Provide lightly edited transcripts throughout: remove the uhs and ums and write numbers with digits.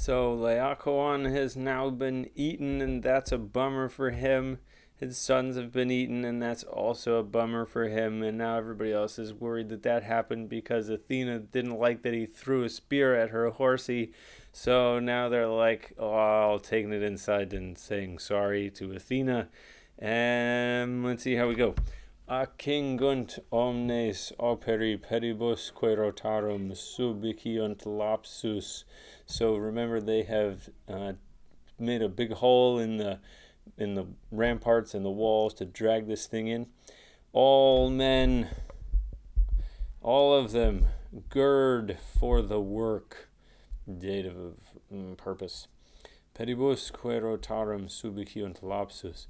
So Laocoon has now been eaten, and that's a bummer for him. His sons have been eaten, and that's also a bummer for him. And now everybody else is worried that that happened because Athena didn't like that he threw a spear at her horsey. So now they're like, oh, all taking it inside and saying sorry to Athena. And let's see how we go. Acingunt omnes operi peribus querotarum subiciunt lapsus. So remember, they have made a big hole in the ramparts and the walls to drag this thing in. All men, all of them, gird for the work. Dative of purpose. Pedibus querotarum subiciunt lapsus.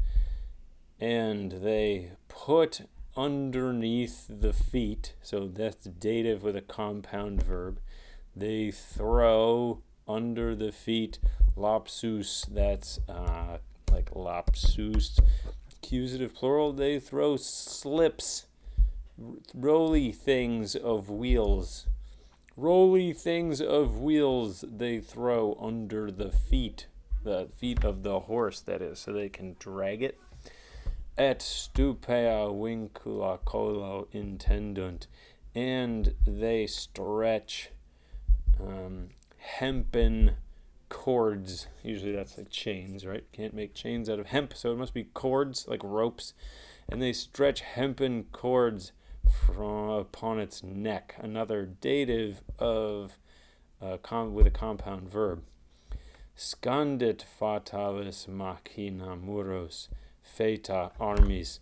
And they put underneath the feet, so that's dative with a compound verb. They throw under the feet lapsus, that's like lapsus, accusative plural. They throw slips, roly things of wheels. Roly things of wheels they throw under the feet of the horse, that is, so they can drag it. Et stupea vincula colo intendunt, and they stretch hempen cords. Usually that's like chains, right? Can't make chains out of hemp, so it must be cords, like ropes. And they stretch hempen cords from upon its neck. Another dative of with a compound verb. Scandit fatalis machina muros. Fata armies,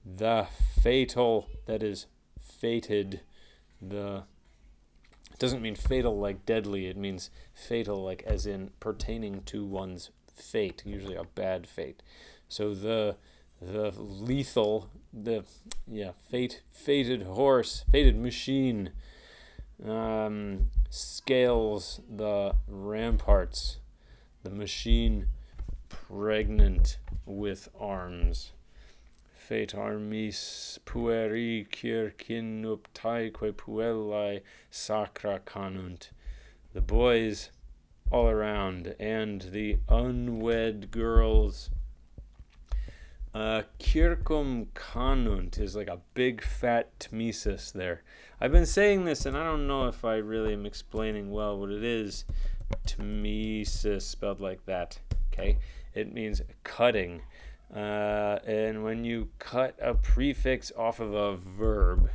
the fatal, that is fated, it doesn't mean fatal like deadly, it means fatal like as in pertaining to one's fate, usually a bad fate. So the lethal, fated horse, fated machine scales the ramparts, the machine pregnant with arms. Fate armis pueri circin nuptaeque puellae sacra canunt. The boys all around and the unwed girls. Circum canunt is like a big fat tmesis there. I've been saying this and I don't know if I really am explaining well what it is. Tmesis spelled like that. Okay, it means cutting, and when you cut a prefix off of a verb,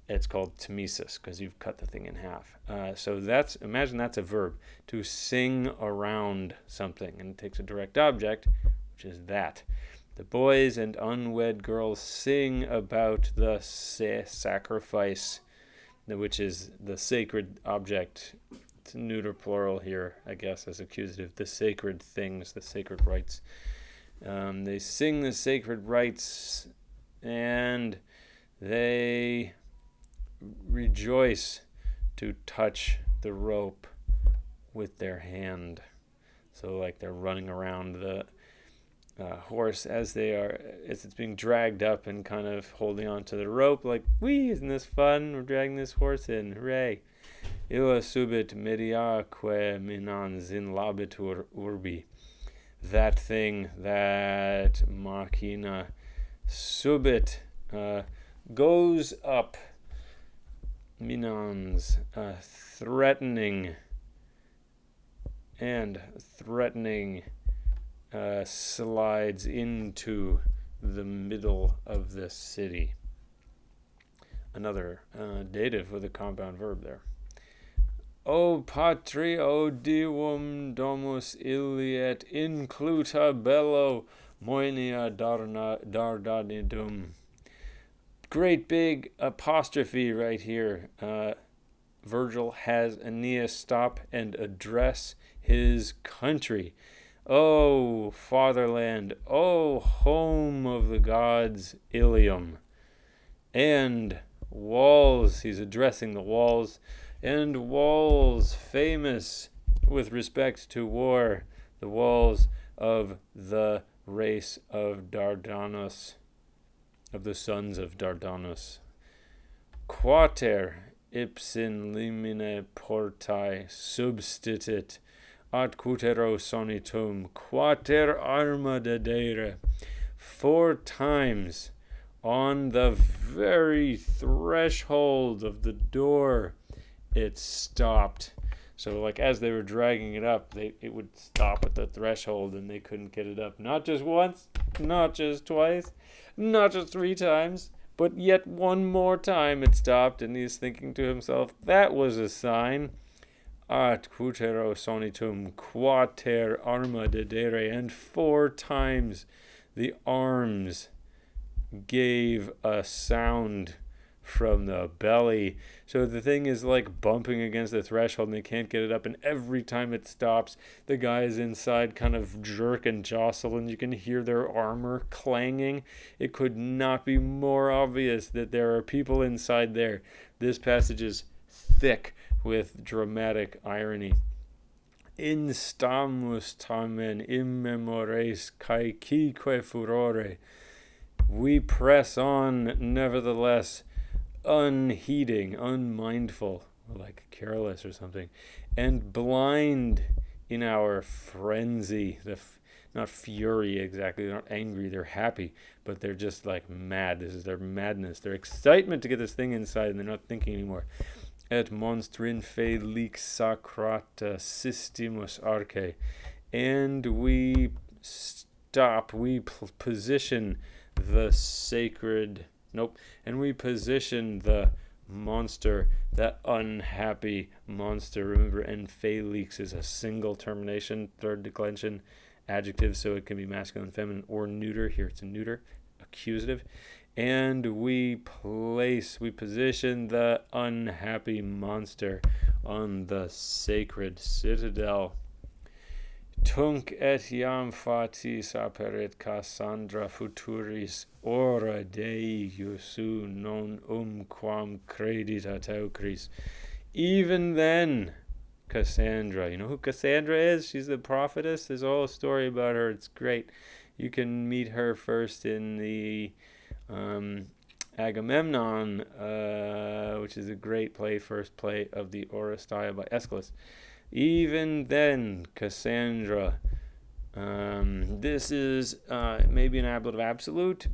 it's called tmesis because you've cut the thing in half. So imagine that's a verb, to sing around something, and it takes a direct object, which is that. The boys and unwed girls sing about the sacrifice, which is the sacred object. It's neuter plural here, I guess, as accusative. The sacred things, the sacred rites. They sing the sacred rites, and they rejoice to touch the rope with their hand. So like they're running around the horse as it's being dragged up and kind of holding onto the rope like, wee, isn't this fun? We're dragging this horse in, hooray. Illa subit mediaque minans in labitur urbi. That thing, that machina, subit, goes up, minans, threatening, slides into the middle of the city. Another dative with a compound verb there. O patri, o divum domus iliet incluta bello moenia dardanidum. Great big apostrophe right here. Vergil has Aeneas stop and address his country. O fatherland, O home of the gods, Ilium. And walls, he's addressing the walls. And walls famous with respect to war, the walls of the race of Dardanus, of the sons of Dardanus. Quater ipsin limine portae substitit Ad cutero sonitum, quater arma dedere. 4 times on the very threshold of the door, it stopped. So, like, as they were dragging it up, it would stop at the threshold and they couldn't get it up. Not just once, not just twice, not just 3 times, but yet one more time it stopped, and he's thinking to himself, that was a sign. At cutero sonitum quater arma dedere, and 4 times the arms gave a sound from the belly. So the thing is like bumping against the threshold and they can't get it up, and every time it stops, the guys inside kind of jerk and jostle, and you can hear their armor clanging. It could not be more obvious that there are people inside there. This passage is thick with dramatic irony. Instamus tamen immemores caeque furore. We press on, nevertheless, unheeding, unmindful, like careless or something, and blind in our frenzy. Not fury exactly, they're not angry, they're happy, but they're just like mad. This is their madness, their excitement to get this thing inside, and they're not thinking anymore. Et monstrin felix sacrata systemus arche. And we stop, we position the sacred, and we position the monster, that unhappy monster. Remember, en felix is a single termination, third declension adjective, so it can be masculine, feminine, or neuter. Here it's a neuter, accusative. And we position the unhappy monster on the sacred citadel. Tunc et iam fatis aperet Cassandra futuris, ora Dei Iesu non quam credita teucris. Even then, Cassandra. You know who Cassandra is? She's the prophetess. There's a whole story about her. It's great. You can meet her first in the Agamemnon, which is a great play, first play of the Oresteia by Aeschylus. Even then, Cassandra. This is maybe an ablative absolute,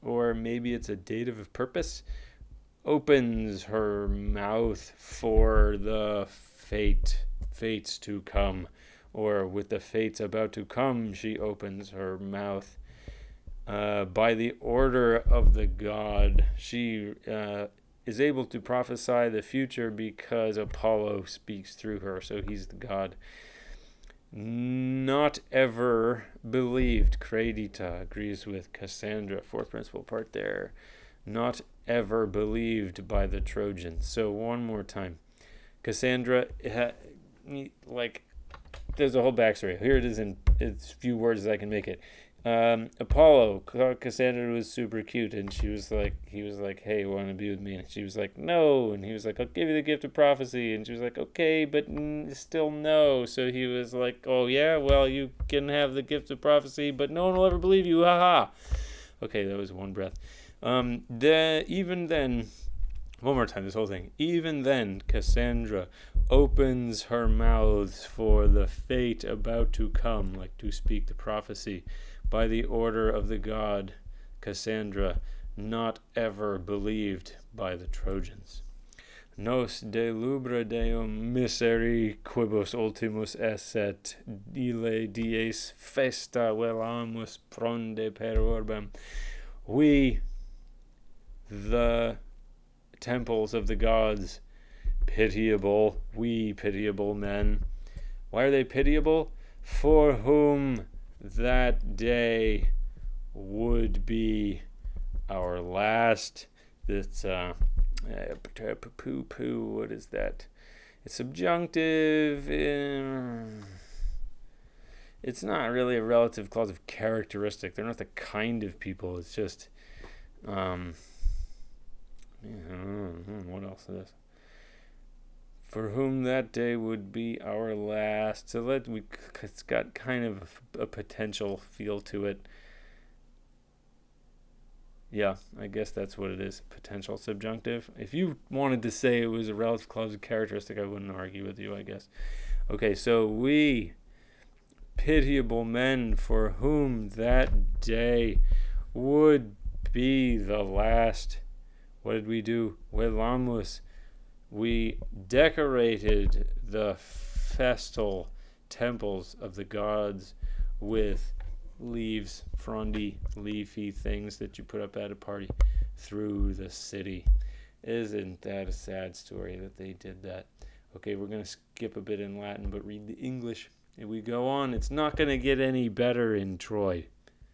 or maybe it's a dative of purpose. Opens her mouth for the fates to come, or with the fates about to come, she opens her mouth. By the order of the god, she is able to prophesy the future because Apollo speaks through her, so he's the god. Not ever believed. Credita agrees with Cassandra. Fourth principal part there. Not ever believed by the Trojans. So one more time. Cassandra, there's a whole backstory. Here it is in as few words as I can make it. Apollo, Cassandra was super cute, and he was like, hey, want to be with me? And she was like, no. And he was like, I'll give you the gift of prophecy. And she was like, okay, but still no. So he was like, oh yeah, well, you can have the gift of prophecy, but no one will ever believe you, haha. Okay, that was one breath. Even then, one more time, this whole thing. Even then, Cassandra opens her mouth for the fate about to come, like to speak the prophecy. By the order of the god, Cassandra, not ever believed by the Trojans. Nos de lubra deum miseri quibus ultimus esset, ille dies festa velamus pronde per orbem. We, the temples of the gods, pitiable, we pitiable men. Why are they pitiable? For whom that day would be our last. That's what is that? It's subjunctive. It's not really a relative clause of characteristic. They're not the kind of people. It's just what else is this? For whom that day would be our last. So it's got kind of a potential feel to it. Yeah, I guess that's what it is. Potential subjunctive. If you wanted to say it was a relative clause of characteristic, I wouldn't argue with you, I guess. Okay, so we pitiable men for whom that day would be the last. What did we do? Velamos. We decorated the festal temples of the gods with leaves, frondy, leafy things that you put up at a party through the city. Isn't that a sad story that they did that? Okay, we're going to skip a bit in Latin, but read the English. If we go on, it's not going to get any better in Troy.